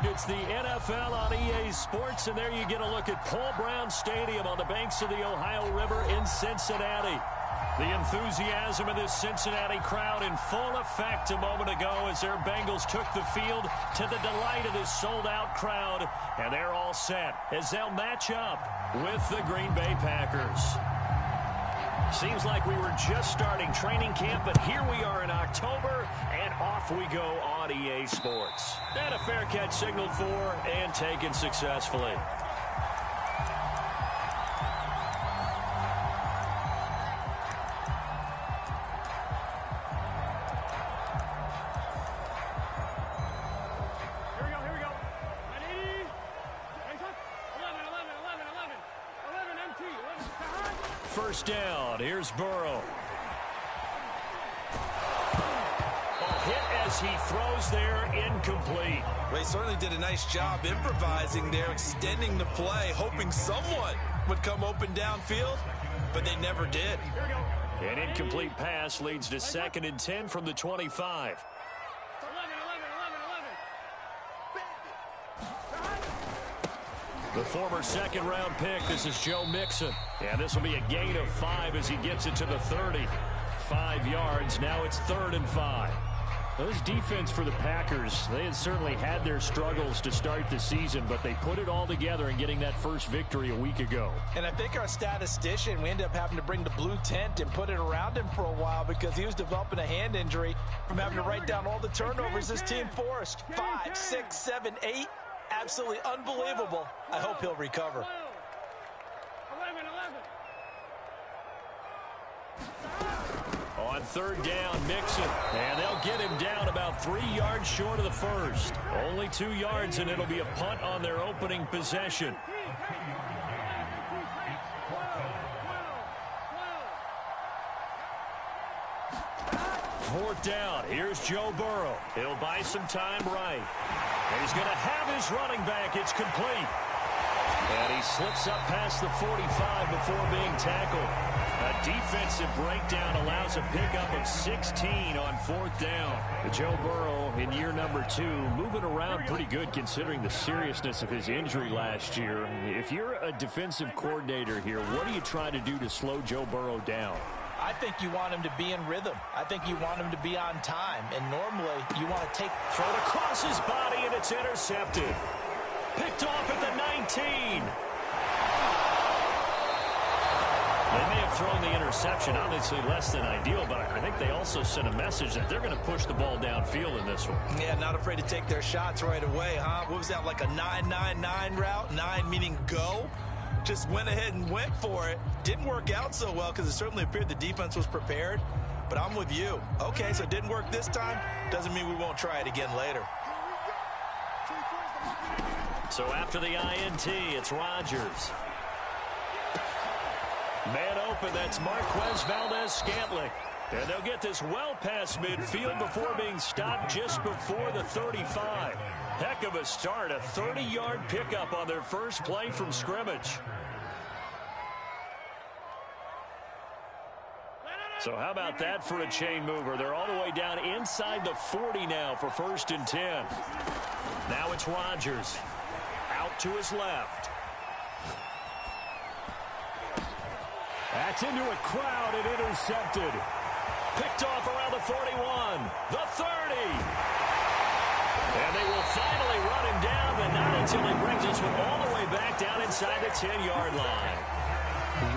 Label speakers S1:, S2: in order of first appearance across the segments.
S1: It's the NFL on EA Sports, and there you get a look at Paul Brown Stadium on the banks of the Ohio River in Cincinnati. The enthusiasm of this Cincinnati crowd in full effect a moment ago as their Bengals took the field to the delight of this sold-out crowd. And they're all set as they'll match up with the Green Bay Packers. Seems like we were just starting training camp, but here we are in October, and off we go on EA Sports. And a fair catch signaled for and taken successfully. First down, here's Burrow. Hit as he throws there, incomplete.
S2: Well, he certainly did a nice job improvising there, extending the play, hoping someone would come open downfield, but they never did.
S1: An incomplete pass leads to 2nd and 10 from the 25. The former second-round pick, this is Joe Mixon. And this will be a gain of 5 as he gets it to the 30. 5 yards, now it's 3rd and 5.
S3: This defense for the Packers, they had certainly had their struggles to start the season, but they put it all together in getting that first victory a week ago.
S4: And I think our statistician, we ended up having to bring the blue tent and put it around him for a while because he was developing a hand injury from having to write down all the turnovers this team forced. 5, 6, 7, 8. Absolutely unbelievable. I hope he'll recover.
S1: On 3rd down, Mixon. And they'll get him down about 3 yards short of the first. Only 2 yards, and it'll be a punt on their opening possession. Fourth down. Here's Joe Burrow. He'll buy some time right. And he's going to have his running back. It's complete. And he slips up past the 45 before being tackled. A defensive breakdown allows a pickup of 16 on 4th down.
S3: Joe Burrow in year number 2, moving around pretty good considering the seriousness of his injury last year. If you're a defensive coordinator here, what do you try to do to slow Joe Burrow down?
S4: I think you want him to be in rhythm. I think you want him to be on time. And normally, you want to take...
S1: Throw it across his body, and it's intercepted. Picked off at the 19. They may have thrown the interception, obviously less than ideal, but I think they also sent a message that they're going to push the ball downfield in this one.
S2: Yeah, not afraid to take their shots right away, huh? What was that, like a 9-9-9 route? 9 meaning go? Just went ahead and went for it. Didn't work out so well because it certainly appeared the defense was prepared. But I'm with you. Okay, so it didn't work this time. Doesn't mean we won't try it again later.
S1: So after the INT, it's Rodgers. Man open, that's Marquez Valdez-Scantling. And they'll get this well past midfield before being stopped just before the 35. Heck of a start, a 30-yard pickup on their first play from scrimmage. So how about that for a chain mover? They're all the way down inside the 40 now for 1st and 10. Now it's Rodgers. Out to his left. That's into a crowd and intercepted. Picked off around the 41. The 30. And they will finally run him down, but not until he brings this one all the way back down inside the 10-yard line.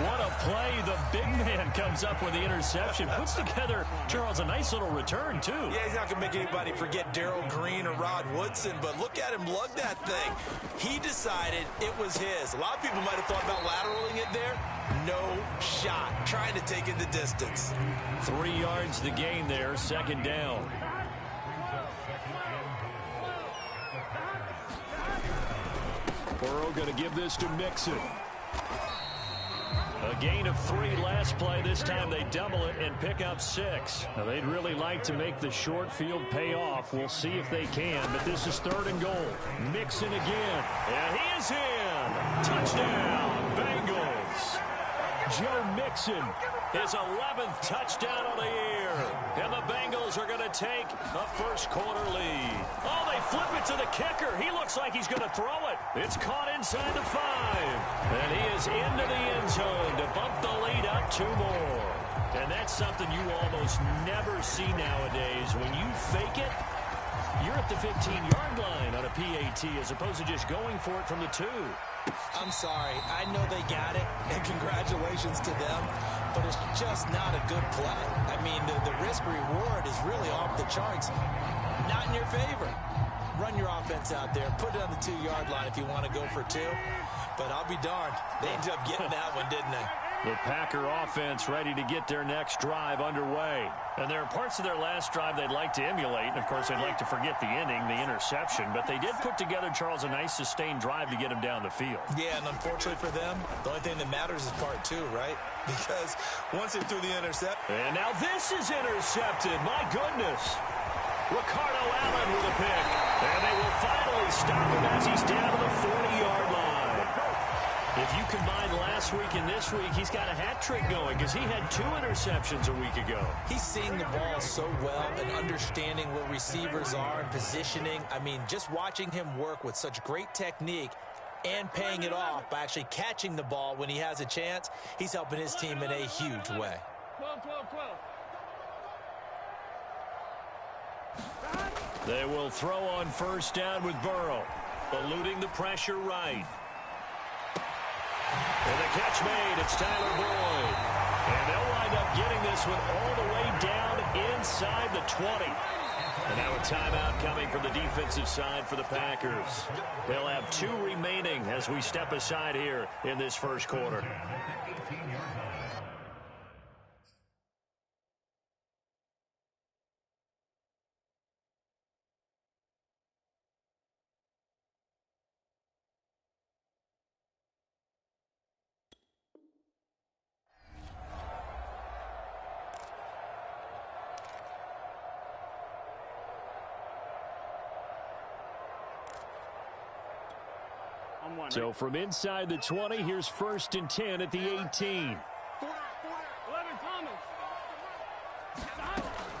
S1: What a play. The big man comes up with the interception. Puts together, Charles, a nice little return, too.
S2: Yeah, he's not going to make anybody forget Darrell Green or Rod Woodson, but look at him lug that thing. He decided it was his. A lot of people might have thought about lateraling it there. No shot. Trying to take it the distance.
S1: 3 yards the gain there, 2nd down. Burrow going to give this to Mixon. A gain of 3 last play. This time they double it and pick up 6.
S3: Now they'd really like to make the short field pay off. We'll see if they can, but this is 3rd and goal. Mixon again.
S1: And he is in. Touchdown, Bengals. Joe Mixon, his 11th touchdown of the year. And the Bengals Bengals are going to take a first-quarter lead. Oh, they flip it to the kicker. He looks like he's going to throw it. It's caught inside the 5. And he is into the end zone to bump the lead up 2 more. And that's something you almost never see nowadays. When you fake it, you're at the 15-yard line on a PAT as opposed to just going for it from the 2.
S4: I'm sorry. I know they got it, and congratulations to them, but it's just not a good play. I mean, the risk-reward is really off the charts. Not in your favor. Run your offense out there. Put it on the 2-yard line if you want to go for 2. But I'll be darned. They ended up getting that one, didn't they?
S3: The Packer offense ready to get their next drive underway.
S1: And there are parts of their last drive they'd like to emulate. And, of course, they'd like to forget the inning, the interception. But they did put together, Charles, a nice sustained drive to get him down the field.
S2: Yeah, and unfortunately for them, the only thing that matters is part 2, right? Because once they threw the intercept.
S1: And now this is intercepted. My goodness. Ricardo Allen with a pick. And they will finally stop him as he's down to the 40-yard line. If you combine last week and this week, he's got a hat trick going because he had 2 interceptions a week ago.
S4: He's seeing the ball so well and understanding where receivers are and positioning. I mean, just watching him work with such great technique and paying it off by actually catching the ball when he has a chance, he's helping his team in a huge way.
S1: 12. They will throw on first down with Burrow, eluding the pressure right. And the catch made. It's Tyler Boyd. And they'll wind up getting this one all the way down inside the 20. And now a timeout coming from the defensive side for the Packers. They'll have 2 remaining as we step aside here in this first quarter. So from inside the 20, here's 1st and 10 at the 18.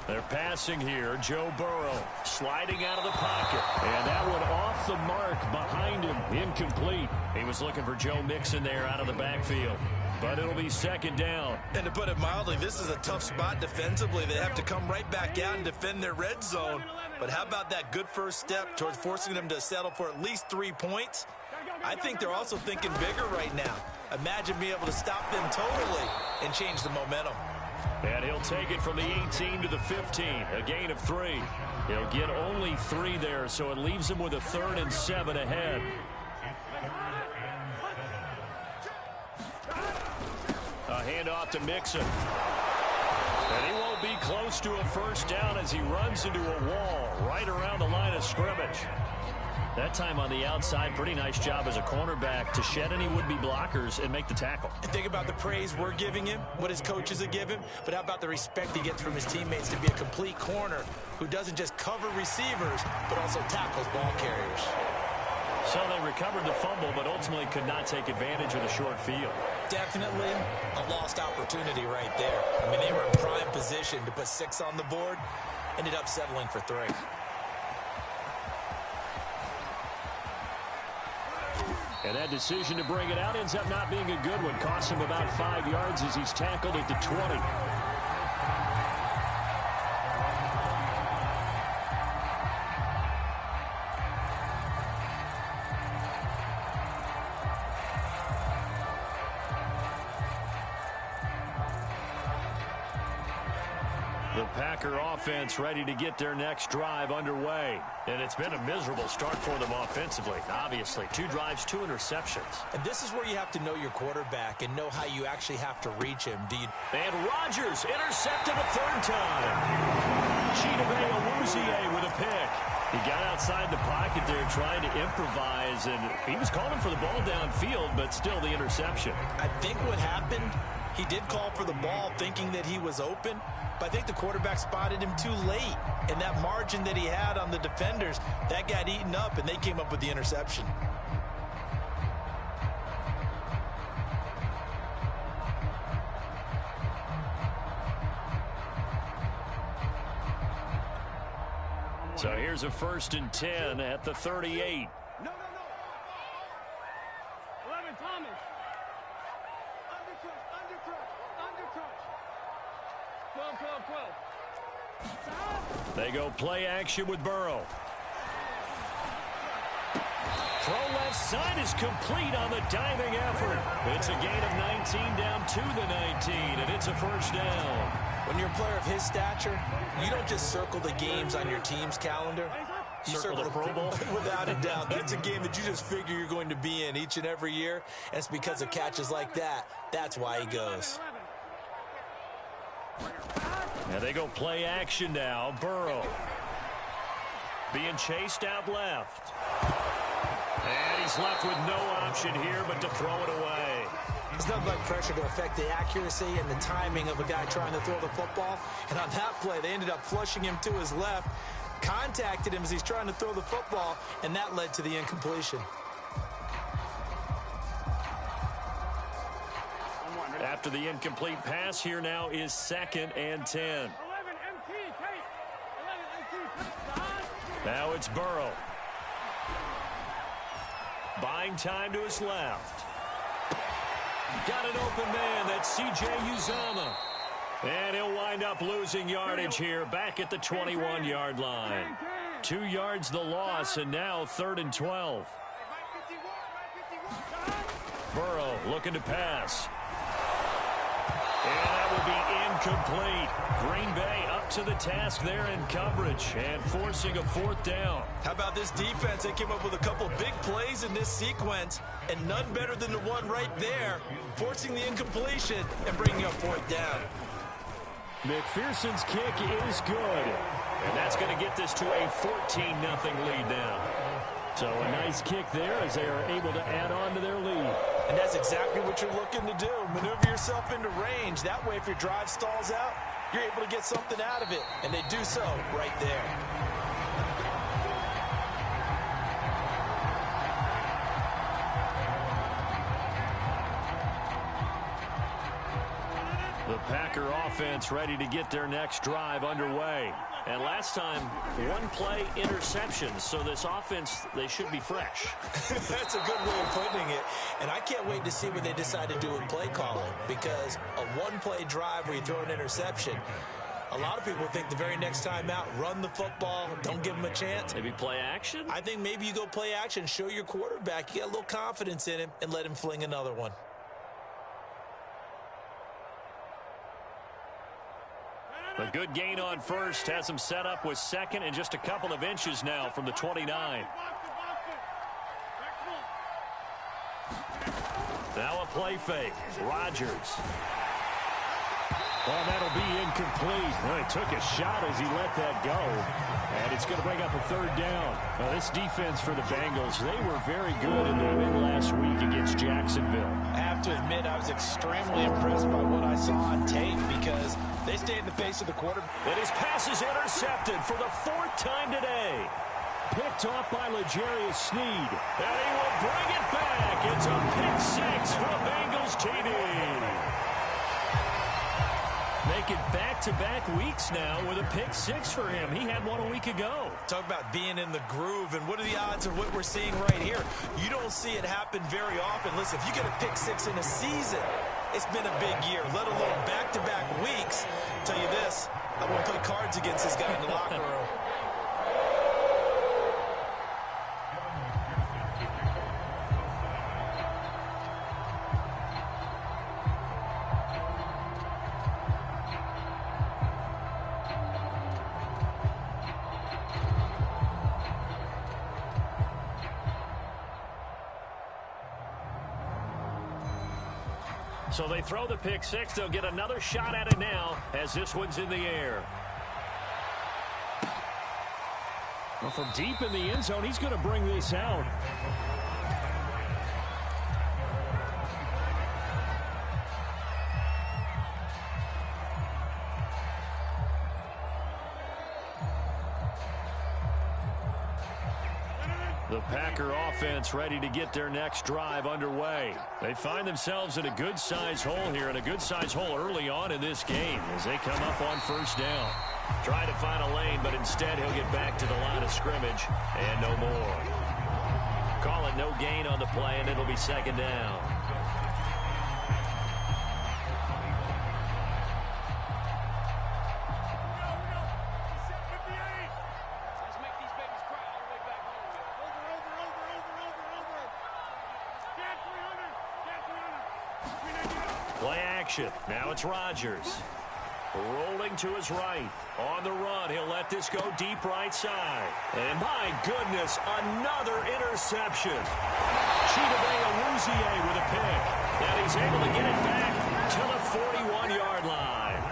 S1: They're passing here. Joe Burrow sliding out of the pocket. And that one off the mark behind him. Incomplete. He was looking for Joe Mixon there out of the backfield. But it'll be 2nd down.
S2: And to put it mildly, this is a tough spot defensively. They have to come right back out and defend their red zone. But how about that good first step towards forcing them to settle for at least 3 points? I think they're also thinking bigger right now. Imagine being able to stop them totally and change the momentum.
S1: And he'll take it from the 18 to the 15, a gain of 3. He'll get only 3 there, so it leaves him with a 3rd and 7 ahead. A handoff to Mixon. And he won't be close to a first down as he runs into a wall right around the line of scrimmage. That time on the outside, pretty nice job as a cornerback to shed any would-be blockers and make the tackle.
S4: And think about the praise we're giving him, what his coaches are giving, but how about the respect he gets from his teammates to be a complete corner who doesn't just cover receivers, but also tackles ball carriers.
S1: So they recovered the fumble, but ultimately could not take advantage of the short field.
S4: Definitely a lost opportunity right there. I mean, they were in prime position to put 6 on the board, ended up settling for 3.
S1: And that decision to bring it out ends up not being a good one. Costs him about 5 yards as he's tackled at the 20. The Packer offense ready to get their next drive underway. And it's been a miserable start for them offensively. Obviously, 2 drives, 2 interceptions.
S4: And this is where you have to know your quarterback and know how you actually have to reach him.
S1: And Rodgers intercepted a 3rd time. Chidobe Awuzie with a pick. He got outside the pocket there trying to improvise, and he was calling for the ball downfield, but still the interception.
S4: I think what happened, he did call for the ball thinking that he was open, but I think the quarterback spotted him too late. And that margin that he had on the defenders, that got eaten up, and they came up with the interception.
S1: So here's a 1st and 10 at the 38.
S5: No. 11, Thomas. Undercrush. 12.
S1: They go play action with Burrow. Throw left side is complete on the diving effort. It's a gain of 19 down to the 19, and it's a 1st down.
S4: When you're a player of his stature, you don't just circle the games on your team's calendar. You
S1: Circle the Pro Bowl?
S4: Without a doubt. That's a game that you just figure you're going to be in each and every year. And it's because of catches like that. That's why he goes.
S1: And they go play action now. Burrow being chased out left. And he's left with no option here but to throw it away.
S4: It's nothing like pressure to affect the accuracy and the timing of a guy trying to throw the football. And on that play, they ended up flushing him to his left, contacted him as he's trying to throw the football, and that led to the incompletion.
S1: After the incomplete pass, here now is 2nd and 10. Now it's Burrow. Buying time to his left. Got an open man. That's C.J. Uzomah. And he'll wind up losing yardage here back at the 21-yard line. 2 yards the loss, and now 3rd and 12. Burrow looking to pass. And that will be incomplete. Green Bay up to the task there in coverage and forcing a 4th down.
S2: How about this defense? They came up with a couple big plays in this sequence, and none better than the one right there, forcing the incompletion and bringing up 4th down.
S1: McPherson's kick is good. And that's going to get this to a 14-0 lead now. So a nice kick there as they are able to add on to their lead.
S4: And that's exactly what you're looking to do. Maneuver yourself into range. That way, if your drive stalls out, you're able to get something out of it. And they do so right there.
S1: The Packer offense ready to get their next drive underway. And last time, 1-play interceptions. So this offense, they should be fresh.
S4: That's a good way of putting it. And I can't wait to see what they decide to do with play calling. Because a 1-play drive where you throw an interception, a lot of people think the very next time out, run the football, don't give them a chance.
S1: Maybe play action?
S4: I think maybe you go play action, show your quarterback, you got a little confidence in him, and let him fling another one.
S1: A good gain on first has him set up with 2nd and just a couple of inches now from the 29. Now a play fake. Rodgers. Well, that'll be incomplete. Well, he took a shot as he let that go. And it's going to bring up a 3rd down. Now, this defense for the Bengals, they were very good in the win last week against Jacksonville.
S4: I have to admit, I was extremely impressed by what I saw on tape because they stayed in the face of the quarterback.
S1: And his pass is intercepted for the 4th time today. Picked off by L'Jarius Sneed. And he will bring it back. It's a pick 6 for the Bengals TD. Make it back-to-back weeks now with a pick 6 for him. He had one a week ago.
S2: Talk about being in the groove, and what are the odds of what we're seeing right here? You don't see it happen very often. Listen, if you get a pick 6 in a season, it's been a big year, let alone back-to-back weeks. I'll tell you this, I won't play cards against this guy in the locker room.
S1: So they throw the pick 6. They'll get another shot at it now as this one's in the air. Well, from deep in the end zone, he's going to bring this out.
S3: The Packer offense ready to get their next drive underway. They find themselves in a good-sized hole here, and a good-sized hole early on in this game as they come up on first down. Try to find a lane, but instead he'll get back to the line of scrimmage and no more. Call it no gain on the play, and it'll be second down. Play action. Now it's Rodgers. Rolling to his right. On the run, he'll let this go deep right side. And my goodness, another interception. Chidobe with a pick. And he's able to get it back to the 41-yard line.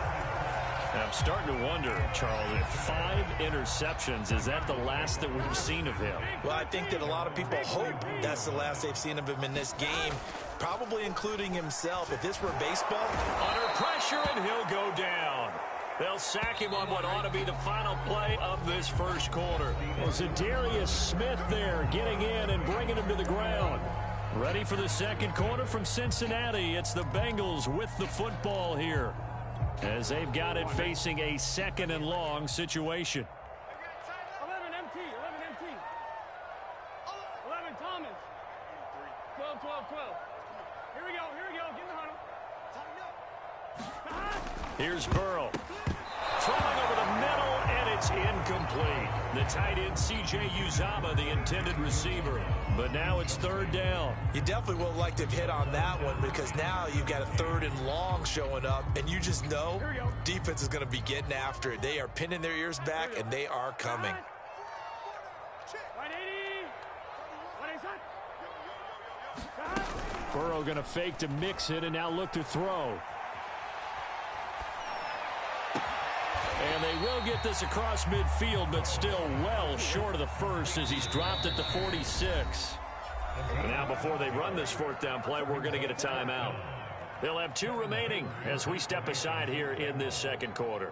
S3: I'm starting to wonder, Charles, if 5 interceptions, is that the last that we've seen of him?
S2: Well, I think that a lot of people hope that's the last they've seen of him in this game, probably including himself. If this were baseball,
S3: under pressure, and he'll go down. They'll sack him on what ought to be the final play of this first quarter. Well, Zadarius Smith there getting in and bringing him to the ground. Ready for the second quarter from Cincinnati. It's the Bengals with the football here, as they've got it facing a second and long situation.
S5: 11 MT, 11 MT. 11 Thomas. 12, 12, 12. Here we go, get in the huddle.
S3: Here's Burrow. Throwing over the middle, and it's incomplete. The tight end, C.J. Uzama, the intended receiver. But now it's third down.
S2: you definitely would have liked to have hit on that one, because now you've got a third and long showing up, and you just know defense is going to be getting after it. They are pinning their ears back, and they are coming.
S5: 180.
S3: Burrow going to fake to mix it and now look to throw. And they will get this across midfield, but still well short of the first as he's dropped at the 46. Now before they run this fourth down play, we're going to get a timeout. They'll have 2 remaining as we step aside here in this second quarter.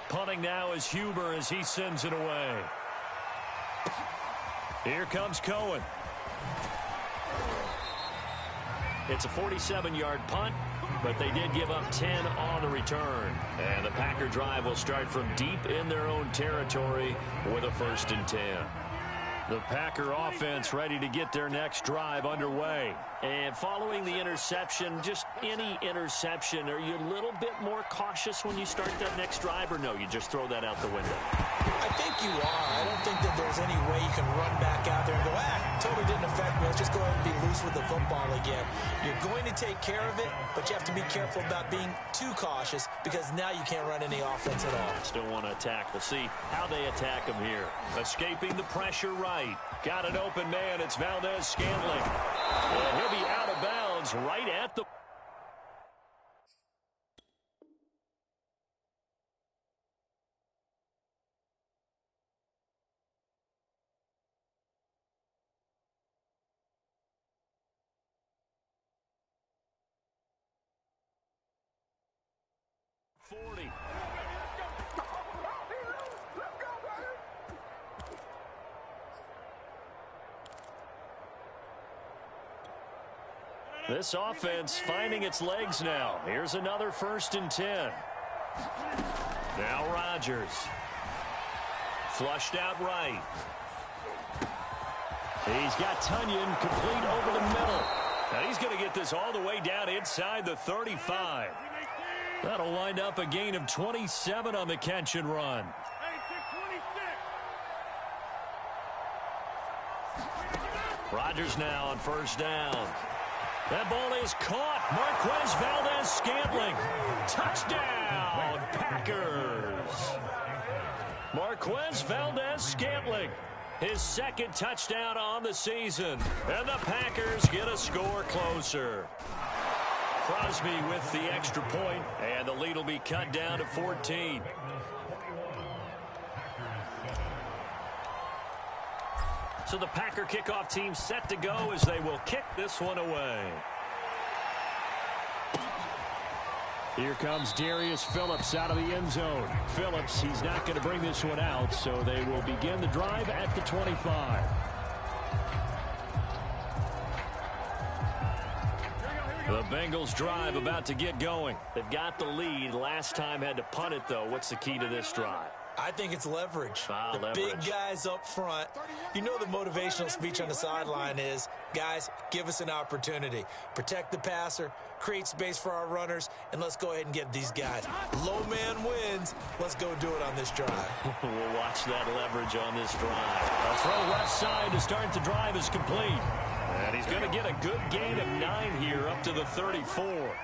S3: Punting now is Huber as he sends it away. Here comes Cohen. It's a 47-yard punt, but they did give up 10 on the return. And the Packer drive will start from deep in their own territory with a 1st and 10. The Packer offense ready to get their next drive underway. And following the interception, just any interception, are you a little bit more cautious when you start that next drive, or no, you just throw that out the window?
S2: I think you are. I don't think that there's any way you can run back out there and go, totally didn't affect me. Let's just go ahead and be loose with the football again. You're going to take care of it, but you have to be careful about being too cautious, because now you can't run any offense at all.
S3: Still want to attack. We'll see how they attack him here. Escaping the pressure right. Got an open man. It's Valdez-Scantling. And he'll be out of bounds right at the... This offense finding its legs now. Here's another 1st and 10. Now Rodgers. Flushed out right. He's got Tunyon complete over the middle. And he's going to get this all the way down inside the 35. That'll wind up a gain of 27 on the catch and run. Rodgers now on 1st down. That ball is caught. Marquez Valdez-Scantling. Touchdown, Packers. Marquez Valdez-Scantling. His 2nd touchdown on the season. And the Packers get a score closer. Crosby with the extra point, and the lead will be cut down to 14. So the Packer kickoff team set to go as they will kick this one away. Here comes Darius Phillips out of the end zone. Phillips, he's not going to bring this one out, so they will begin the drive at the 25. The Bengals drive about to get going. They've got the lead. Last time had to punt it, though. What's the key to this drive?
S2: I think it's leverage.
S3: Leverage.
S2: Big guys up front. You know the motivational speech on the sideline is, guys, give us an opportunity. Protect the passer, create space for our runners, and let's go ahead and get these guys. Low man wins. Let's go do it on this drive.
S3: We'll watch that leverage on this drive. A throw left side to start the drive is complete. And he's going to get a good gain of 9 here up to the 34.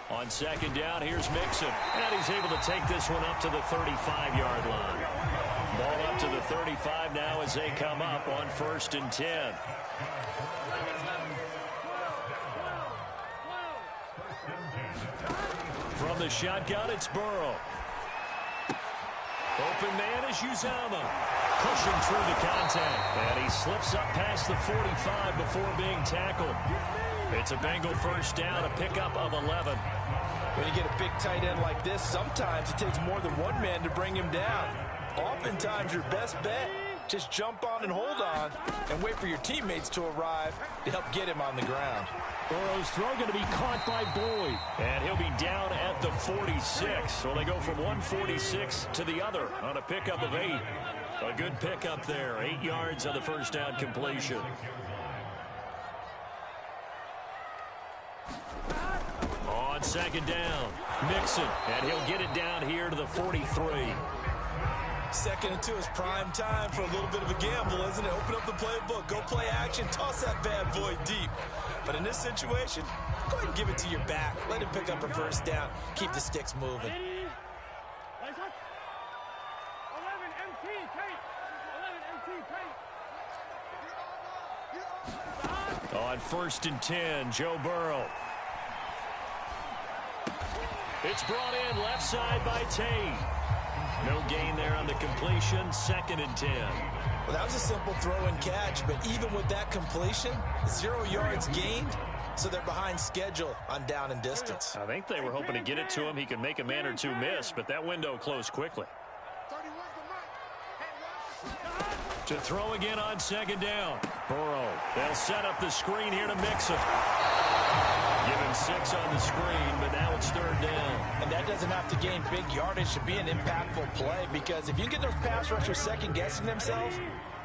S3: On second down, here's Mixon. And he's able to take this one up to the 35-yard line. Ball up to the 35 now as they come up on 1st and 10. From the shotgun, it's Burrow. Open man is Uzama. Pushing through the contact. And he slips up past the 45 before being tackled. It's a Bengal first down, a pickup of 11.
S4: When you get a big tight end like this, sometimes it takes more than one man to bring him down. Oftentimes, your best bet, just jump on and hold on and wait for your teammates to arrive to help get him on the ground.
S3: Burrow's throw going to be caught by Boyd. And he'll be down at the 46. So they go from 146 to the other on a pickup of 8. A good pickup there. 8 yards on the first down completion. On second down, Mixon. And he'll get it down here to the 43.
S2: Second and 2 is prime time for a little bit of a gamble, isn't it? Open up the playbook, go play action, toss that bad boy deep. But in this situation, go ahead and give it to your back. Let him pick up a first down. Keep the sticks moving.
S5: 11 MT, Kate. 11 MT, Kate.
S3: On 1st and 10, Joe Burrow. It's brought in left side by Tate. No gain there on the completion. 2nd and 10.
S2: Well, that was a simple throw and catch, but even with that completion, 0 yards gained, so they're behind schedule on down and distance.
S3: I think they were hoping to get it to him. He could make a man or two miss, but that window closed quickly. To throw again on second down. Burrow. They'll set up the screen here to Mixon. Give him 6 on the screen, but now it's 3rd down.
S4: And that doesn't have to gain big yardage to be an impactful play, because if you get those pass rushers second-guessing themselves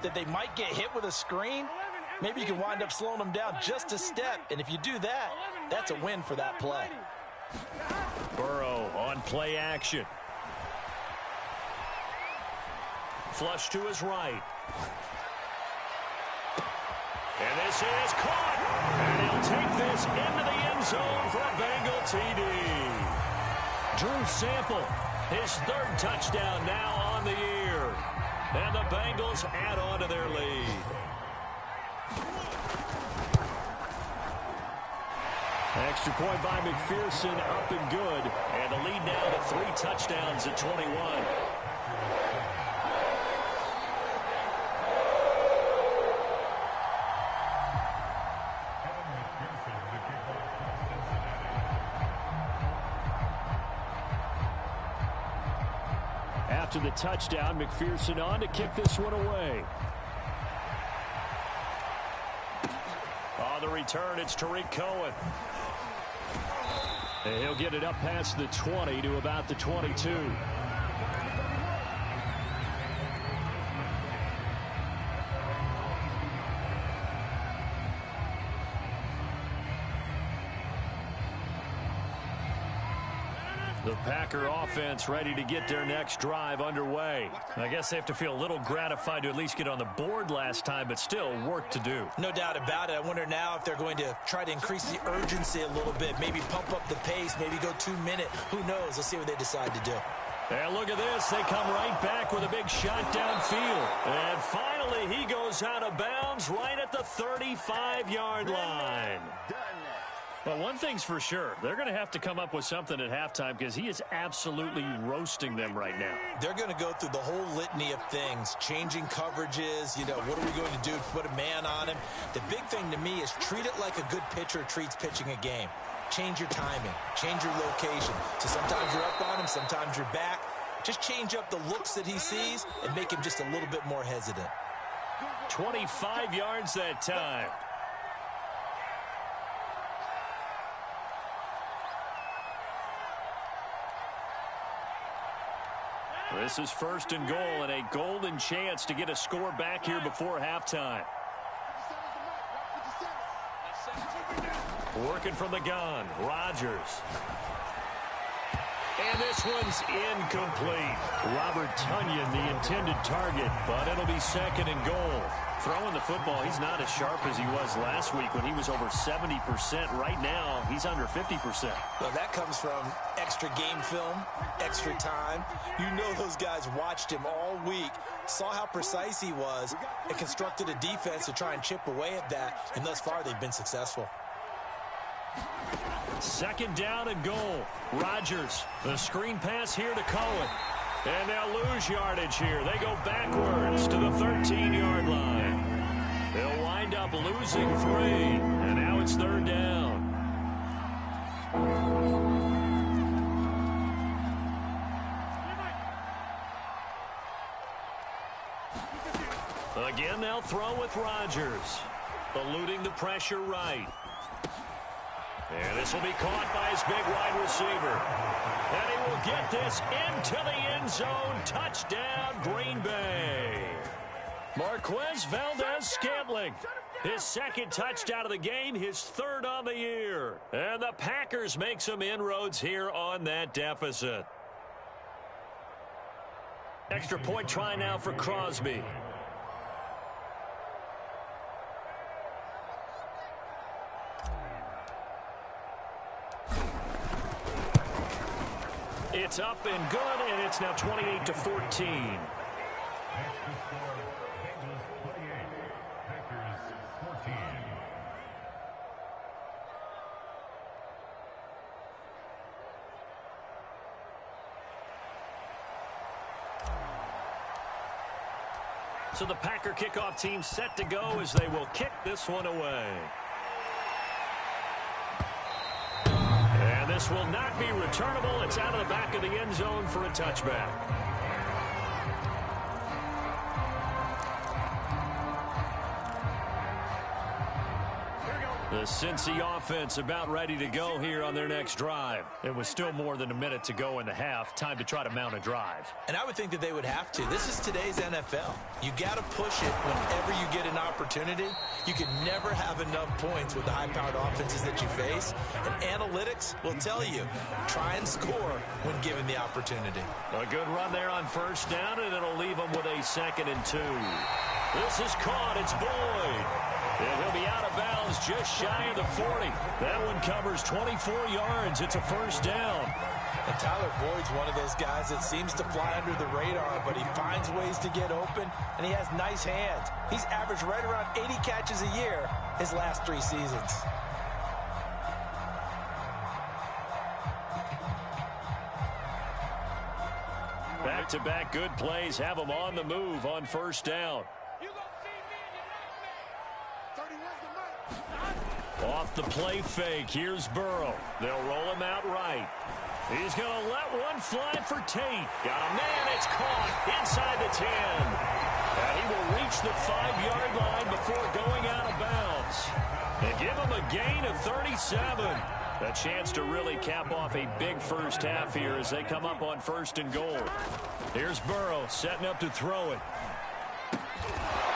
S4: that they might get hit with a screen, maybe you can wind up slowing them down just a step. And if you do that, that's a win for that play.
S3: Burrow on play action. Flush to his right. And this is caught. And he'll take this into the end zone for a Bengal TD. Drew Sample, his 3rd touchdown now on the year. And the Bengals add on to their lead. Extra point by McPherson, up and good. And the lead now to 3 touchdowns at 21. After the touchdown, McPherson on to kick this one away. On the return, it's Tariq Cohen. And he'll get it up past the 20 to about the 22. The Packer offense ready to get their next drive underway. I guess they have to feel a little gratified to at least get on the board last time, but still work to do.
S2: No doubt about it. I wonder now if they're going to try to increase the urgency a little bit, maybe pump up the pace, maybe go 2-minute. Who knows? Let's see what they decide to do.
S3: And look at this. They come right back with a big shot downfield. And finally, he goes out of bounds right at the 35-yard line. Well, one thing's for sure. They're going to have to come up with something at halftime because he is absolutely roasting them right now.
S4: They're going to go through the whole litany of things, changing coverages, what are we going to do to put a man on him? The big thing to me is treat it like a good pitcher treats pitching a game. Change your timing, change your location. So sometimes you're up on him, sometimes you're back. Just change up the looks that he sees and make him just a little bit more hesitant.
S3: 25 yards that time. This is 1st and goal and a golden chance to get a score back here before halftime. Working from the gun, Rodgers. And this one's incomplete. Robert Tonyan, the intended target, but it'll be 2nd and goal. Throwing the football, he's not as sharp as he was last week when he was over 70%. Right now, he's under 50%.
S4: Well, that comes from extra game film, extra time. You know those guys watched him all week, saw how precise he was, and constructed a defense to try and chip away at that, and thus far they've been successful.
S3: 2nd down and goal. Rodgers, the screen pass here to Cohen. And they'll lose yardage here. They go backwards to the 13-yard line. They'll wind up losing 3. And now it's 3rd down. Again, they'll throw with Rodgers. Eluding the pressure right. And this will be caught by his big wide receiver. And he will get this into the end zone. Touchdown, Green Bay. Marquez Valdez-Scantling. His 2nd touchdown of the game, his 3rd on the year. And the Packers make some inroads here on that deficit. Extra point try now for Crosby. It's up and good, and it's now 28-14. So the Packer kickoff team set to go as they will kick this one away. This will not be returnable. It's out of the back of the end zone for a touchback. The Cincy offense about ready to go here on their next drive. It was still more than a minute to go in the half. Time to try to mount a drive.
S4: And I would think that they would have to. This is today's NFL. You got to push it whenever you get an opportunity. You can never have enough points with the high-powered offenses that you face. And analytics will tell you, try and score when given the opportunity.
S3: A good run there on 1st down, and it'll leave them with a 2nd and 2. This is caught. It's Boyd. And he'll be out of bounds just shy of the 40. That one covers 24 yards. It's a 1st down.
S4: And Tyler Boyd's one of those guys that seems to fly under the radar, but he finds ways to get open, and he has nice hands. He's averaged right around 80 catches a year his last 3 seasons.
S3: Back-to-back good plays have him on the move on 1st down. Off the play fake, here's Burrow. They'll roll him out right. He's going to let one fly for Tate. Got a man, it's caught inside the 10. And he will reach the 5-yard line before going out of bounds. And give him a gain of 37. A chance to really cap off a big first half here as they come up on 1st and goal. Here's Burrow setting up to throw it.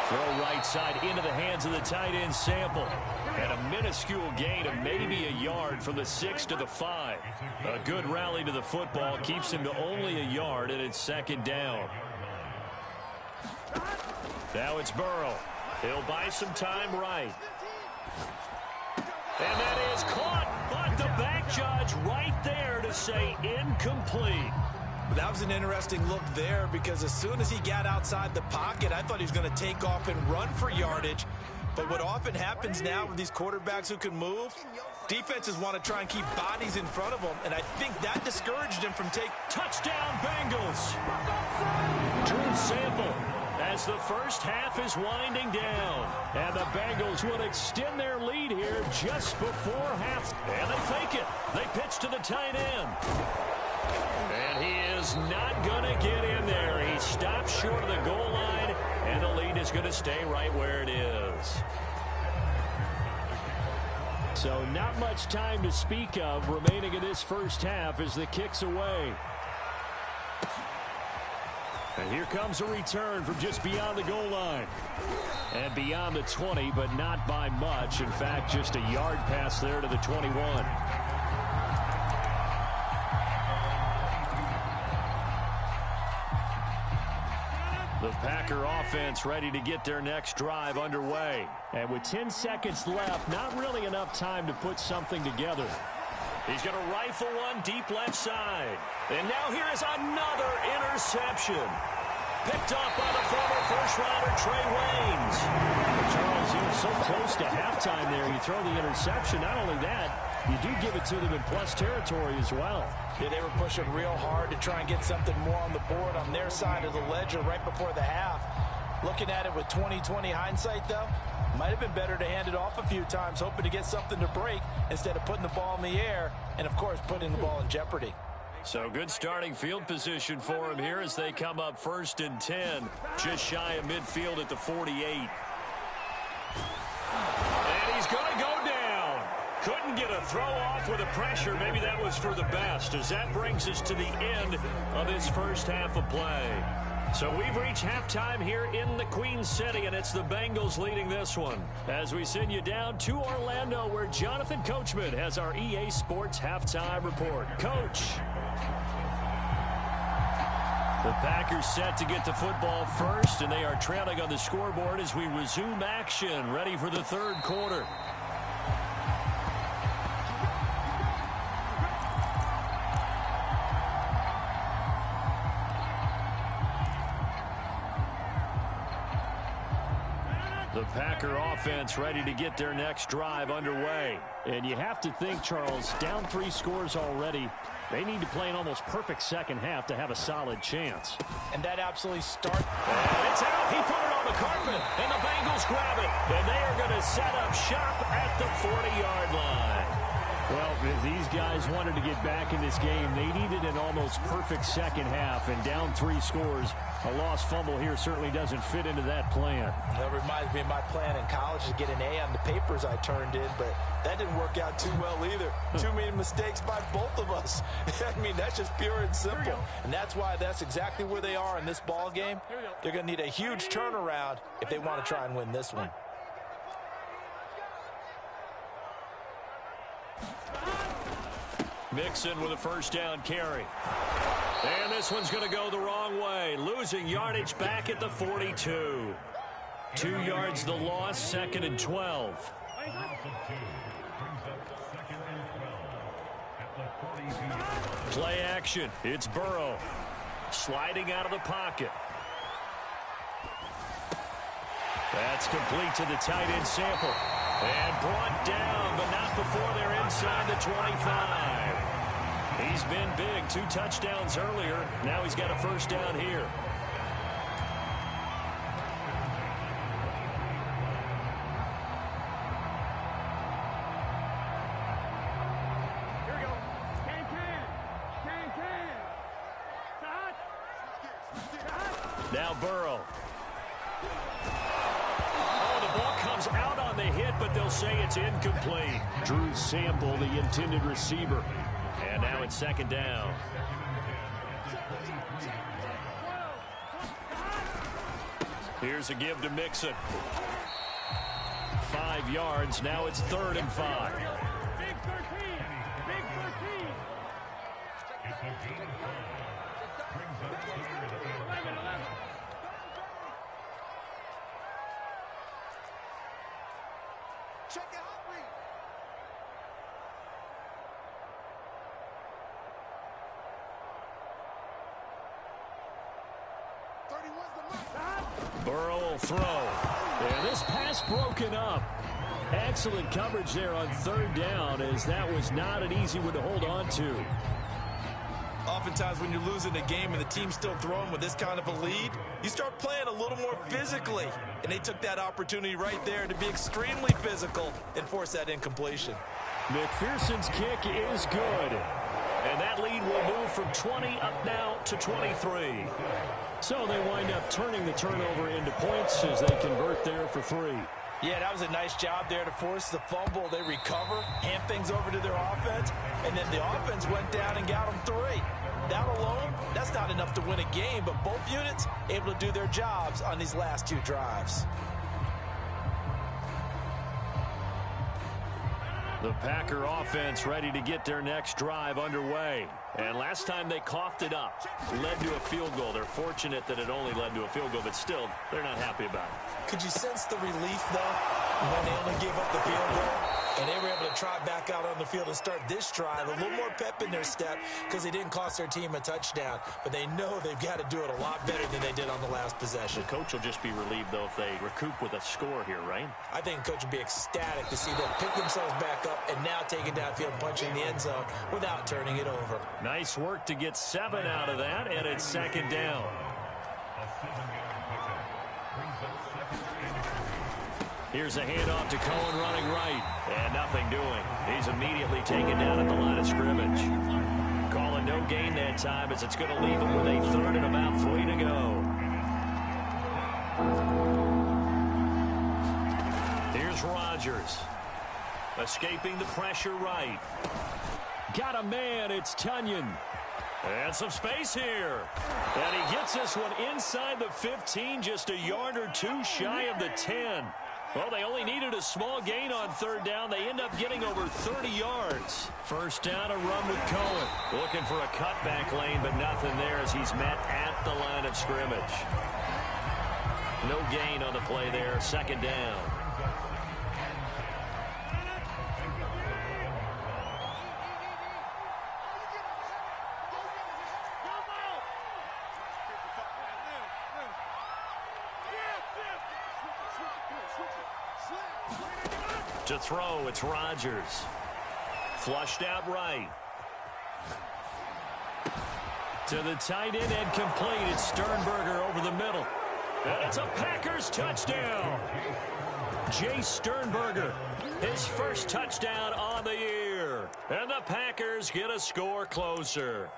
S3: Throw right side into the hands of the tight end Sample. And a minuscule gain of maybe a yard from the 6 to the 5. A good rally to the football keeps him to only a yard, and it's 2nd down. Now it's Burrow. He'll buy some time right. And that is caught, but the back judge right there to say incomplete.
S4: That was an interesting look there because as soon as he got outside the pocket, I thought he was going to take off and run for yardage.
S2: But what often happens now with these quarterbacks who can move, defenses want to try and keep bodies in front of them, and I think that discouraged him from taking...
S1: Touchdown, Bengals! Drew Sample as the first half is winding down. And the Bengals would extend their lead here just before half. And they fake it. They pitch to the tight end. And he is not going to get in there. He stops short of the goal line, and the lead is going to stay right where it is. So not much time to speak of remaining in this first half as the kick's away. And here comes a return from just beyond the goal line. And beyond the 20, but not by much. In fact, just a yard pass there to the 21. The Packer offense ready to get their next drive underway. And with 10 seconds left, not really enough time to put something together. He's going to rifle one deep left side. And now here is another interception. Picked up by the former first-rounder Trey Waynes. Charles, you were so close to halftime there. You throw the interception. Not only that, you do give it to them in plus territory as well.
S4: Yeah, they were pushing real hard to try and get something more on the board on their side of the ledger right before the half. Looking at it with 20/20 hindsight, though, might have been better to hand it off a few times, hoping to get something to break instead of putting the ball in the air and, of course, putting the ball in jeopardy.
S1: So good starting field position for him here as they come up 1st and 10, just shy of midfield at the 48. And he's going to go down. Couldn't get a throw off with the pressure. Maybe that was for the best, as that brings us to the end of this first half of play. So we've reached halftime here in the Queen City, and it's the Bengals leading this one. As we send you down to Orlando, where Jonathan Coachman has our EA Sports Halftime Report. Coach. The Packers set to get the football first, and they are trailing on the scoreboard as we resume action, ready for the third quarter. The Packer offense ready to get their next drive underway. And you have to think, Charles, down 3 scores already. They need to play an almost perfect second half to have a solid chance.
S4: And that absolutely starts.
S1: And it's out. He put it on the carpet, and the Bengals grab it. And they are going to set up shop at the 40-yard line. Well, if these guys wanted to get back in this game, they needed an almost perfect second half, and down 3 scores. A lost fumble here certainly doesn't fit into that plan.
S4: That reminds me of my plan in college to get an A on the papers I turned in, but that didn't work out too well either. Too many mistakes by both of us. I mean, that's just pure and simple. And that's why that's exactly where they are in this ball game. They're going to need a huge turnaround if they want to try and win this one.
S1: Mixon with a first down carry. And this one's going to go the wrong way. Losing yardage back at the 42. 2 yards the loss, 2nd and 12. Play action. It's Burrow. Sliding out of the pocket. That's complete to the tight end Sample. And brought down, but not before they're inside the 25. He's been big. 2 touchdowns earlier. Now he's got a first down here.
S5: Here we go. Can. Side.
S1: Now Burrow. Oh, the ball comes out on the hit, but they'll say it's incomplete. Drew Sample, the intended receiver. And now it's 2nd down. Here's a give to Mixon. 5 yards. Now it's 3rd and 5.
S5: Big 13. Big 13. 11.
S6: Check it out, read.
S1: Burrow will throw.
S3: And this pass broken up. Excellent coverage there on third down, as that was not an easy one to hold on to.
S2: Oftentimes when you're losing a game and the team's still throwing with this kind of a lead, you start playing a little more physically. And they took that opportunity right there to be extremely physical and force that incompletion.
S3: McPherson's kick is good.
S1: And that lead will move from 20 up now to 23.
S3: So they wind up turning the turnover into points as they convert there for 3.
S4: Yeah, that was a nice job there to force the fumble. They recover, hand things over to their offense, and then the offense went down and got them 3. That alone, that's not enough to win a game, but both units able to do their jobs on these last 2 drives.
S3: The Packer offense ready to get their next drive underway.
S1: And last time they coughed it up, led to a field goal. They're fortunate that it only led to a field goal, but still, they're not happy about it.
S2: Could you sense the relief, though, when they only gave up the field goal? And they were able to trot back out on the field and start this drive. A little more pep in their step because they didn't cost their team a touchdown. But they know they've got to do it a lot better than they did on the last possession.
S1: The coach will just be relieved, though, if they recoup with a score here, right?
S2: I think the coach will be ecstatic to see them pick themselves back up and now take it downfield, punching the end zone without turning it over.
S1: Nice work to get 7 out of that, and it's second down. Here's a handoff to Cohen running right. And nothing doing. He's immediately taken down at the line of scrimmage. Calling no gain that time as it's going to leave him with a 3rd and about 3 to go. Here's Rodgers. Escaping the pressure right.
S3: Got a man. It's Tunyon.
S1: And some space here. And he gets this one inside the 15, just a yard or 2 shy of the 10. Well, they only needed a small gain on 3rd down. They end up getting over 30 yards. First down, a run with Cohen. Looking for a cutback lane, but nothing there as he's met at the line of scrimmage. No gain on the play there. Second down. To throw, it's Rodgers. Flushed out right. To the tight end and complete. It's Sternberger over the middle. And it's a Packers touchdown. Jay Sternberger, his first touchdown on the year. And the Packers get a score closer.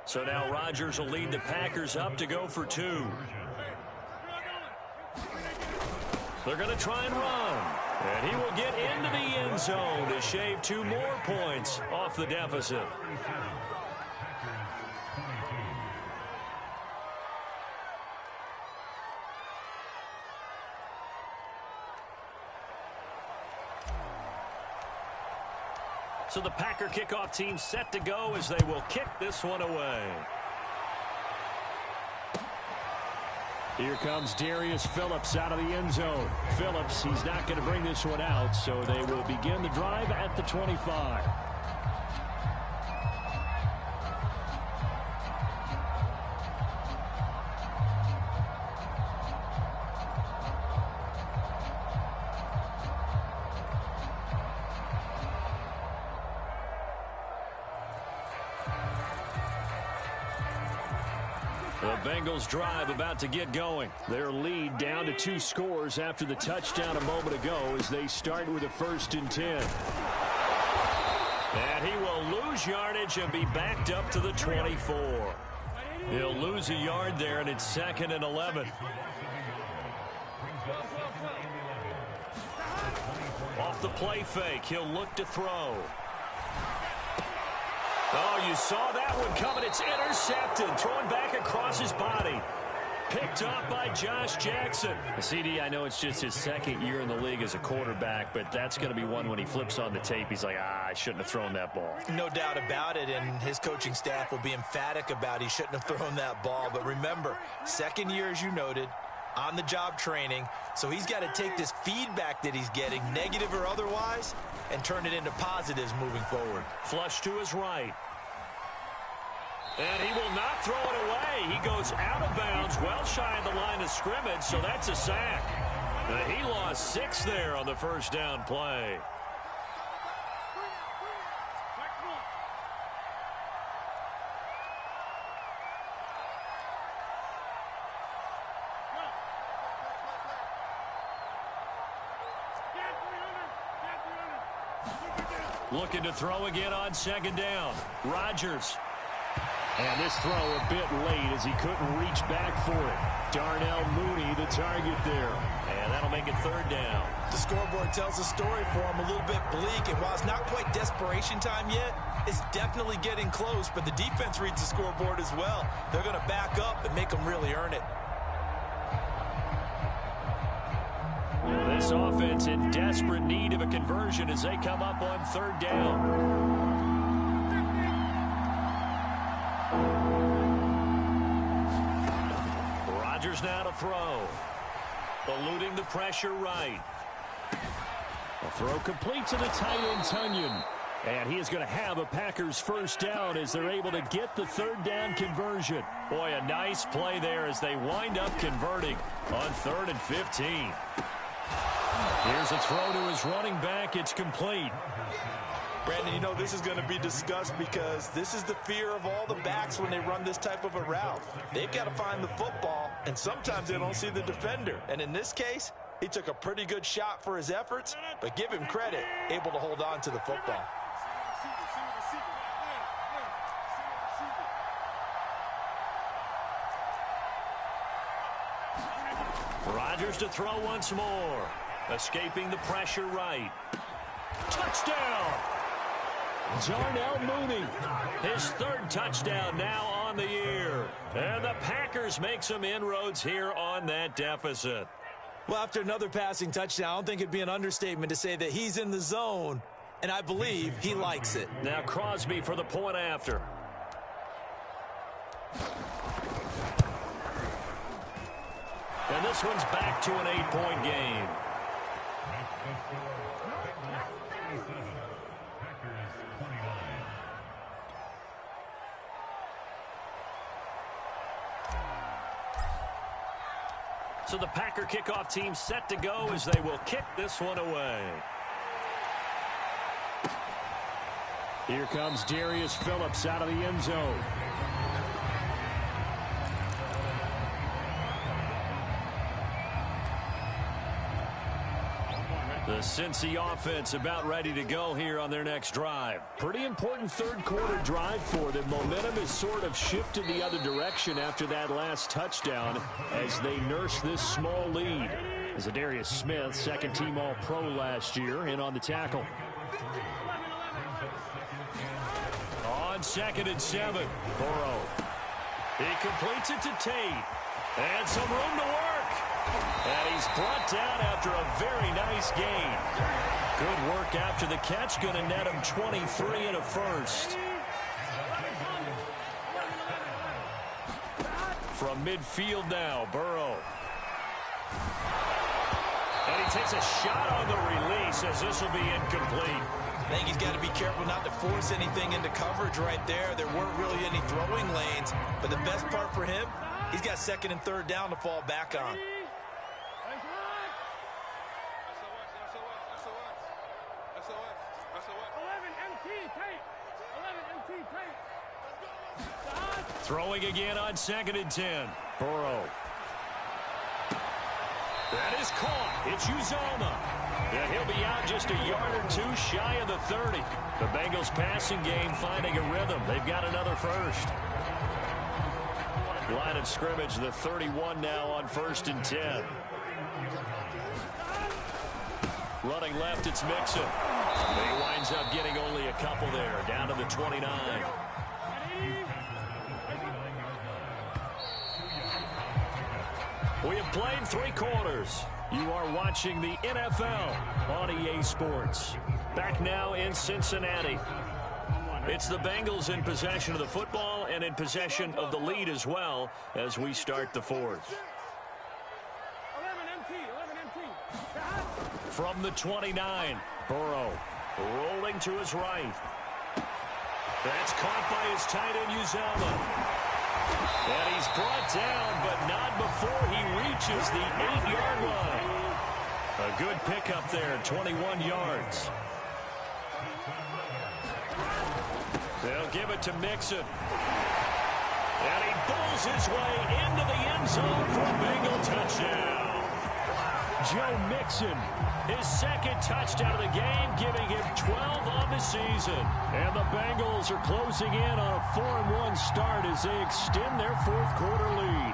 S1: So now Rodgers will lead the Packers up to go for 2. They're going to try and run. And he will get into the end zone to shave 2 more points off the deficit. So the Packer kickoff team set to go as they will kick this one away.
S3: Here comes Darius Phillips out of the end zone. Phillips, he's not going to bring this one out, so they will begin the drive at the 25.
S1: The Bengals drive about to get going.
S3: Their lead down to 2 scores after the touchdown a moment ago as they start with a 1st and 10.
S1: And he will lose yardage and be backed up to the 24. He'll lose a yard there, and it's 2nd and 11. Off the play fake, he'll look to throw. Oh, you saw that one coming. It's intercepted. Throwing back across his body. Picked up by Josh Jackson.
S3: CD, I know it's just his second year in the league as a quarterback, but that's going to be one when he flips on the tape. He's like, I shouldn't have thrown that ball.
S2: No doubt about it, and his coaching staff will be emphatic about he shouldn't have thrown that ball. But remember, second year, as you noted, on-the-job training, so he's got to take this feedback that he's getting, negative or otherwise, and turn it into positives moving forward.
S1: Flush to his right. And he will not throw it away. He goes out of bounds, well shy of the line of scrimmage, so that's a sack. He lost 6 there on the first down play. Looking to throw again on second down. Rodgers.
S3: And this throw a bit late as he couldn't reach back for it. Darnell Mooney, the target there.
S1: And that'll make it third down.
S2: The scoreboard tells a story for him, a little bit bleak. And while it's not quite desperation time yet, it's definitely getting close. But the defense reads the scoreboard as well. They're going to back up and make them really earn it.
S1: This offense in desperate need of a conversion as they come up on third down. Rodgers now to throw. Eluding the pressure right.
S3: A throw complete to the tight end, Tunyon. And he is going to have a Packers first down as they're able to get the third down conversion.
S1: Boy, a nice play there as they wind up converting on 3rd and 15. Here's a throw to his running back. It's complete.
S2: Brandon, you know this is going to be discussed because this is the fear of all the backs when they run this type of a route. They've got to find the football, and sometimes they don't see the defender. And in this case, he took a pretty good shot for his efforts, but give him credit, able to hold on to the football.
S1: Rodgers to throw once more. Escaping the pressure right. Touchdown!
S3: Darnell Mooney.
S1: His 3rd touchdown now on the year. And the Packers make some inroads here on that deficit.
S2: Well, after another passing touchdown, I don't think it'd be an understatement to say that he's in the zone, and I believe he likes it.
S1: Now Crosby for the point after. And this one's back to an 8-point game. So the Packer kickoff team set to go as they will kick this one away.
S3: Here comes Darius Phillips out of the end zone.
S1: The Cincy offense about ready to go here on their next drive.
S3: Pretty important third quarter drive for them. Momentum has sort of shifted the other direction after that last touchdown as they nurse this small lead. Zadarius Smith, second-team All-Pro last year, in on the tackle.
S1: On 2nd and 7, Burrow. He completes it to Tate. And some room to work. And he's brought down after a very nice gain. Good work after the catch. Going to net him 23 and a first. From midfield now, Burrow. And he takes a shot on the release as this will be incomplete.
S2: I think he's got to be careful not to force anything into coverage right there. There weren't really any throwing lanes. But the best part for him, he's got 2nd and 3rd down to fall back on.
S1: Throwing again on 2nd and 10. Burrow. That is caught. It's Uzomah. And he'll be out just a yard or 2 shy of the 30. The Bengals passing game finding a rhythm. They've got another first. Line of scrimmage, the 31 now on 1st and 10. Running left, it's Mixon. He winds up getting only a couple there, down to the 29. We have played 3 quarters. You are watching the NFL on EA Sports. Back now in Cincinnati. It's the Bengals in possession of the football and in possession of the lead as well as we start the 4th.
S5: 11 MT.
S1: From the 29, Burrow rolling to his right. That's caught by his tight end, Uzama. And he's brought down, but not before he reaches the 8-yard line. A good pickup there, 21 yards. They'll give it to Mixon. And he pulls his way into the end zone for a Bengal touchdown. Joe Mixon, his 2nd touchdown of the game, giving him 12 on the season. And the Bengals are closing in on a 4-1 start as they extend their 4th quarter lead.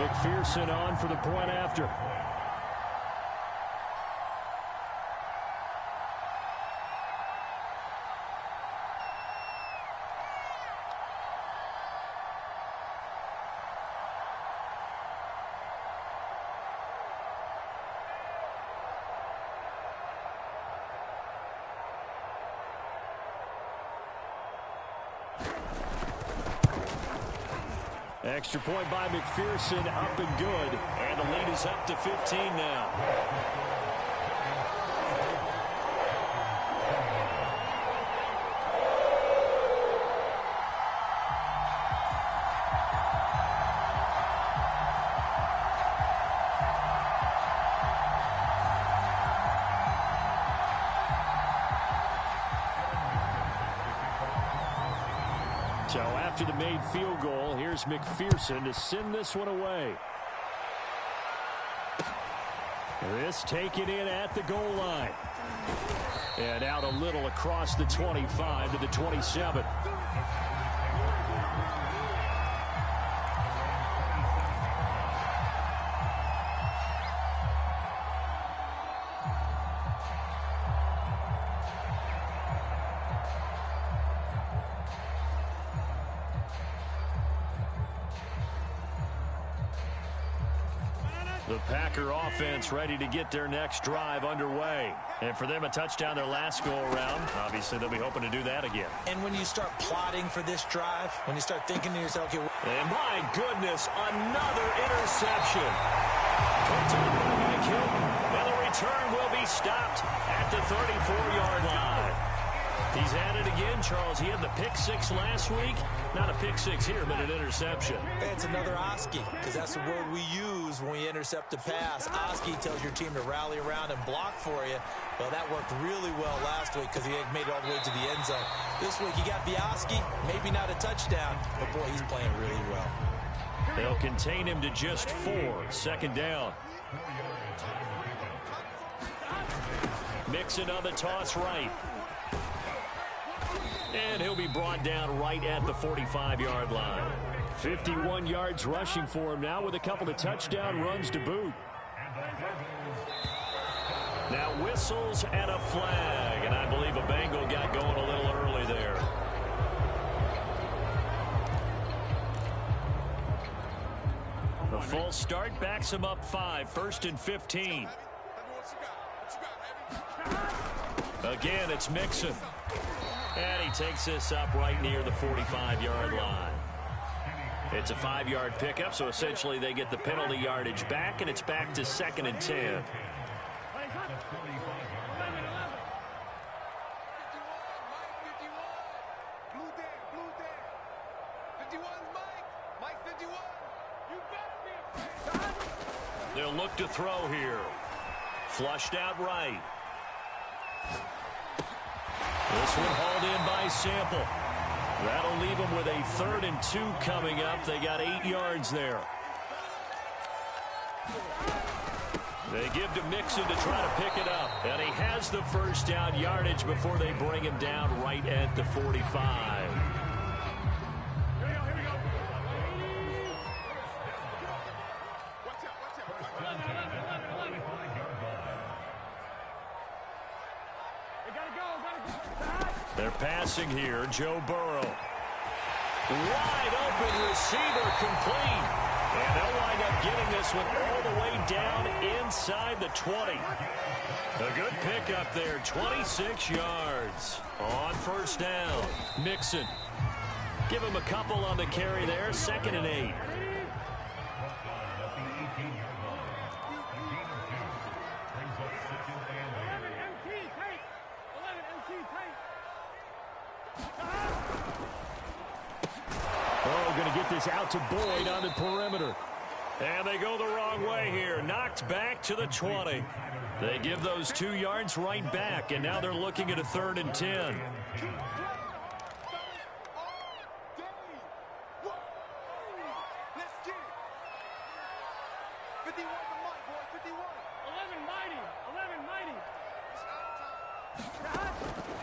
S1: McPherson on for the point after. Extra point by McPherson, up and good. And the lead is up to 15 now. So after the made field goal, here's McPherson to send this one away. This taken in at the goal line. And out a little across the 25 to the 27. The Packer offense ready to get their next drive underway. And for them, a touchdown their last go-around. Obviously, they'll be hoping to do that again.
S4: And when you start plotting for this drive, when you start thinking to yourself, okay,
S1: and my goodness, another interception. Picked up by Mike Hilton. And the return will be stopped at the 34-yard line. He's at it again, Charles. He had the pick 6 last week. Not a pick 6 here, but an interception.
S4: It's another Oski, because that's the word we use when we intercept a pass. Oski tells your team to rally around and block for you. Well, that worked really well last week because he made it all the way to the end zone. This week he got the Oski, maybe not a touchdown, but boy, he's playing really well.
S1: They'll contain him to just 4. 2nd down. Mixon on the toss right. And he'll be brought down right at the 45-yard line. 51 yards rushing for him now with a couple of touchdown runs to boot. Now whistles and a flag. And I believe a Bengal got going a little early there. The full start backs him up 5. 1st and 15. Again, it's Mixon. And he takes this up right near the 45-yard line. It's a 5-yard pickup, so essentially they get the penalty yardage back, and it's back to 2nd and 10. They'll look to throw here. Flushed out right. This one hauled in by Sample. That'll leave them with a 3rd and 2 coming up. They got 8 yards there. They give to Mixon to try to pick it up. And he has the 1st down yardage before they bring him down right at the 45. They're passing here. Joe Burrow. Wide open receiver complete. And they'll wind up getting this one all the way down inside the 20. A good pickup there, 26 yards on first down. Mixon. Give him a couple on the carry there, 2nd and 8.
S3: Oh, going to get this out to Boyd on the perimeter.
S1: And they go the wrong way here. Knocked back to the 20. They give those 2 yards right back, and now they're looking at a 3rd and 10.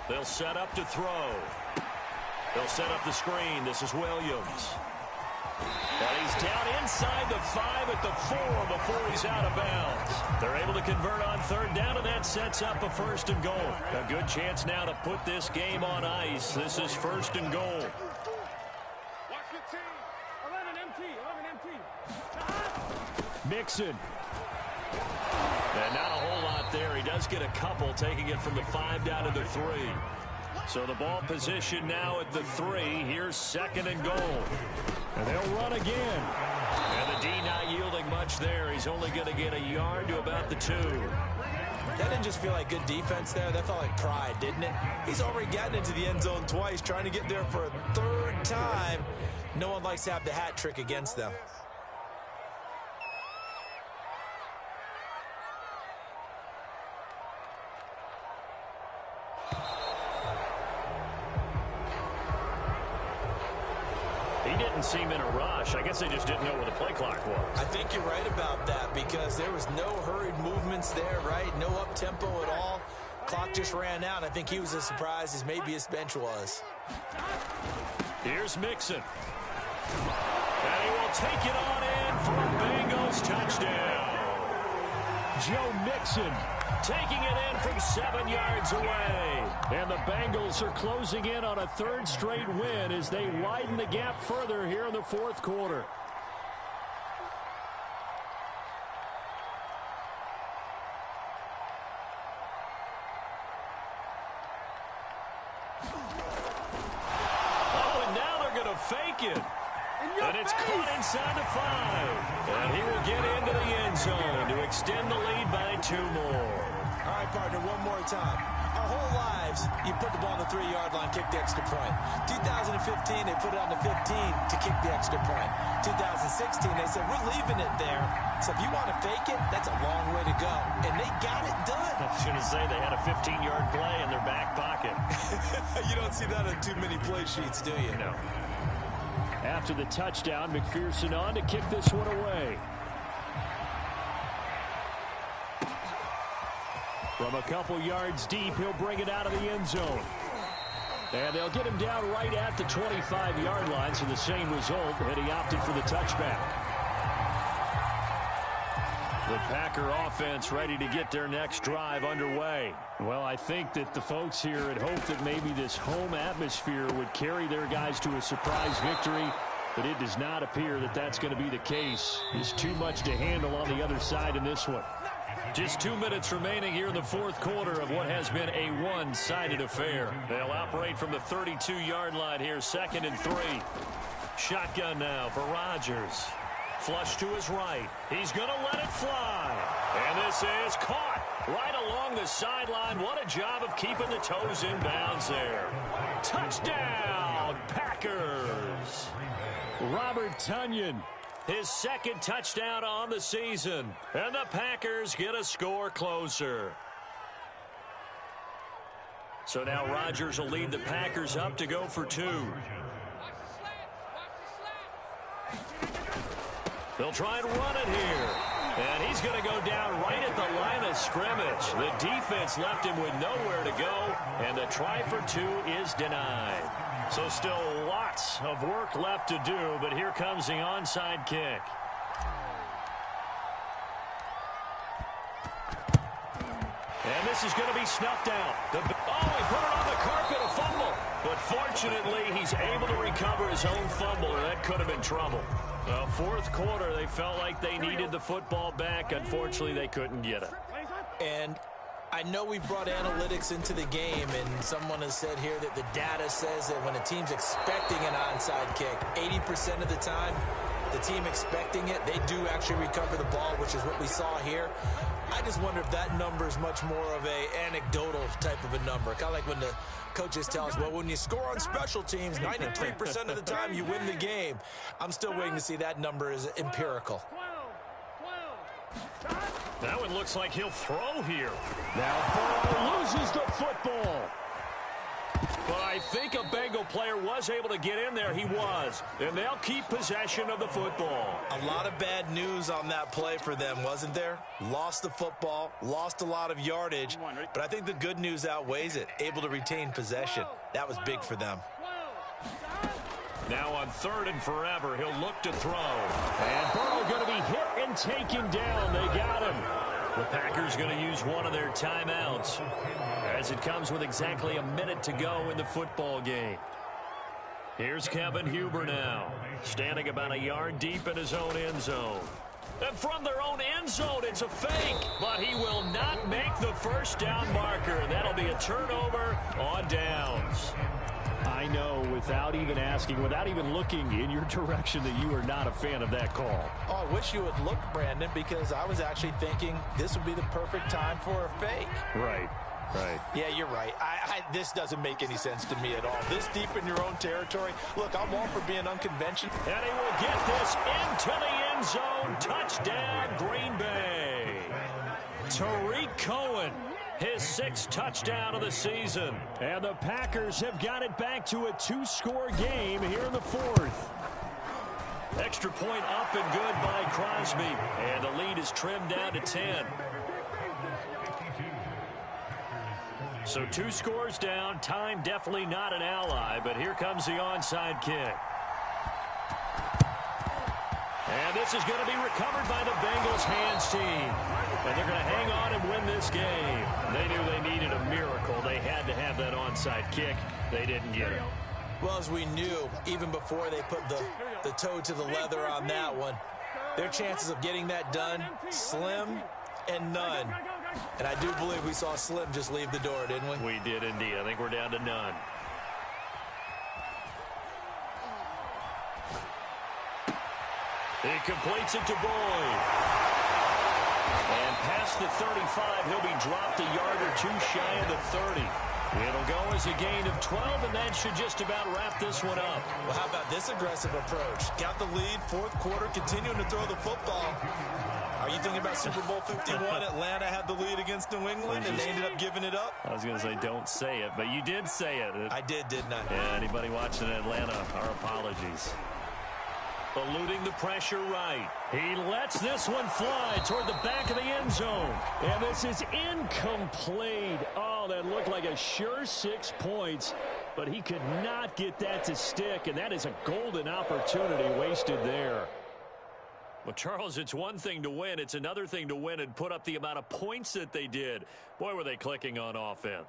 S1: They'll set up to throw. They'll set up the screen. This is Williams. And he's down inside the 5 at the 4 before he's out of bounds. They're able to convert on 3rd down, and that sets up a 1st and goal. A good chance now to put this game on ice. This is 1st and goal.
S5: Watch the team. 11 MT.
S3: Mixon.
S1: And not a whole lot there. He does get a couple, taking it from the 5 down to the 3. So the ball position now at the 3. Here's 2nd and goal.
S3: And they'll run again.
S1: And the D not yielding much there. He's only going to get a yard to about the 2.
S4: That didn't just feel like good defense there. That felt like pride, didn't it? He's already gotten into the end zone twice, trying to get there for a 3rd time. No one likes to have the hat trick against them.
S1: Seem in a rush. I guess they just didn't know where the play clock was.
S4: I think you're right about that because there was no hurried movements there, right? No up-tempo at all. Clock just ran out. I think he was as surprised as maybe his bench was.
S1: Here's Mixon. And he will take it on in for a Bengals touchdown.
S3: Joe Mixon
S1: taking it in from 7 yards away.
S3: And the Bengals are closing in on a 3rd straight win as they widen the gap further here in the 4th quarter.
S1: Oh, and now they're going to fake it. And it's caught inside the 5. And he will get into the end zone to extend the lead by 2 more.
S4: All right, partner, one more time. Our whole lives, you put the ball on the 3-yard line, kick the extra point. 2015, they put it on the 15 to kick the extra point. 2016, they said, we're leaving it there. So if you want to fake it, that's a long way to go. And they got it done.
S1: I was going to say they had a 15-yard play in their back pocket.
S4: You don't see that on too many play sheets, do you?
S1: No.
S3: After the touchdown, McPherson on to kick this one away. From a couple yards deep, he'll bring it out of the end zone. And they'll get him down right at the 25-yard line, so the same result, and he opted for the touchback.
S1: The Packer offense ready to get their next drive underway.
S3: Well, I think that the folks here had hoped that maybe this home atmosphere would carry their guys to a surprise victory, but it does not appear that that's going to be the case. There's too much to handle on the other side in this one.
S1: Just 2 minutes remaining here in the 4th quarter of what has been a one-sided affair. They'll operate from the 32-yard line here, 2nd and 3. Shotgun now for Rodgers. Flush to his right. He's going to let it fly. And this is caught right along the sideline. What a job of keeping the toes in bounds there. Touchdown, Packers.
S3: Robert Tonyan.
S1: His 2nd touchdown on the season. And the Packers get a score closer. So now Rodgers will lead the Packers up to go for 2. They'll try and run it here. And he's going to go down right at the line of scrimmage. The defense left him with nowhere to go. And the try for 2 is denied. So still lots of work left to do, but here comes the onside kick. And this is going to be snuffed out. He put it on the carpet, a fumble. But fortunately, he's able to recover his own fumble, or that could have been trouble.
S3: Well, fourth quarter, they felt like they needed the football back. Unfortunately, they couldn't get it.
S4: And I know we brought analytics into the game, and someone has said here that the data says that when a team's expecting an onside kick, 80% of the time, the team expecting it, they do actually recover the ball, which is what we saw here. I just wonder if that number is much more of a anecdotal type of a number. Kind of like when the coaches tell us, well, when you score on special teams, 93% of the time you win the game. I'm still waiting to see that number is empirical.
S3: That one looks like he'll throw here. Now Burrow loses the football. But I think a Bengal player was able to get in there. He was. And they'll keep possession of the football.
S2: A lot of bad news on that play for them, wasn't there? Lost the football, lost a lot of yardage, but I think the good news outweighs it. Able to retain possession. That was big for them.
S3: Now on 3rd and forever, he'll look to throw. And Burrow going to be hit and taken down. They got him. The Packers going to use one of their timeouts as it comes with exactly a minute to go in the football game. Here's Kevin Huber now, standing about a yard deep in his own end zone. And from their own end zone, it's a fake, but he will not make the first down marker. That'll be a turnover on downs. I know, without even asking, without even looking in your direction, that you are not a fan of that call.
S4: Oh, I wish you would look, Brandon, because I was actually thinking this would be the perfect time for a fake.
S3: Right. Right.
S4: Yeah, you're right. This doesn't make any sense to me at all. This deep in your own territory. Look, I'm all for being unconventional.
S3: And he will get this into the end zone. Touchdown, Green Bay. Tariq Cohen, his 6th touchdown of the season. And the Packers have got it back to a 2-score game here in the 4th. Extra point up and good by Crosby. And the lead is trimmed down to 10. So 2 scores down. Time definitely not an ally, but here comes the onside kick. And this is going to be recovered by the Bengals hands team. And they're going to hang on and win this game. They knew they needed a miracle. They had to have that onside kick. They didn't get it.
S4: Well, as we knew, even before they put the toe to the leather on that one, their chances of getting that done, slim and none. And I do believe we saw Slim just leave the door, didn't we?
S3: We did indeed. I think we're down to none. He completes it to Boyd. And past the 35, he'll be dropped a yard or 2 shy of the 30. It'll go as a gain of 12, and that should just about wrap this one up.
S2: Well, how about this aggressive approach? Got the lead, 4th quarter, continuing to throw the football. Are you thinking about Super Bowl 51? Atlanta had the lead against New England, and they ended up giving it up?
S3: I was going to say don't say it, but you did say it.
S2: I didn't I?
S3: Yeah, anybody watching Atlanta, our apologies. Eluding the pressure right. He lets this one fly toward the back of the end zone. And this is incomplete. Oh, that looked like a sure 6 points, but he could not get that to stick, and that is a golden opportunity wasted there. Well, Charles, it's one thing to win. It's another thing to win and put up the amount of points that they did. Boy, were they clicking on offense.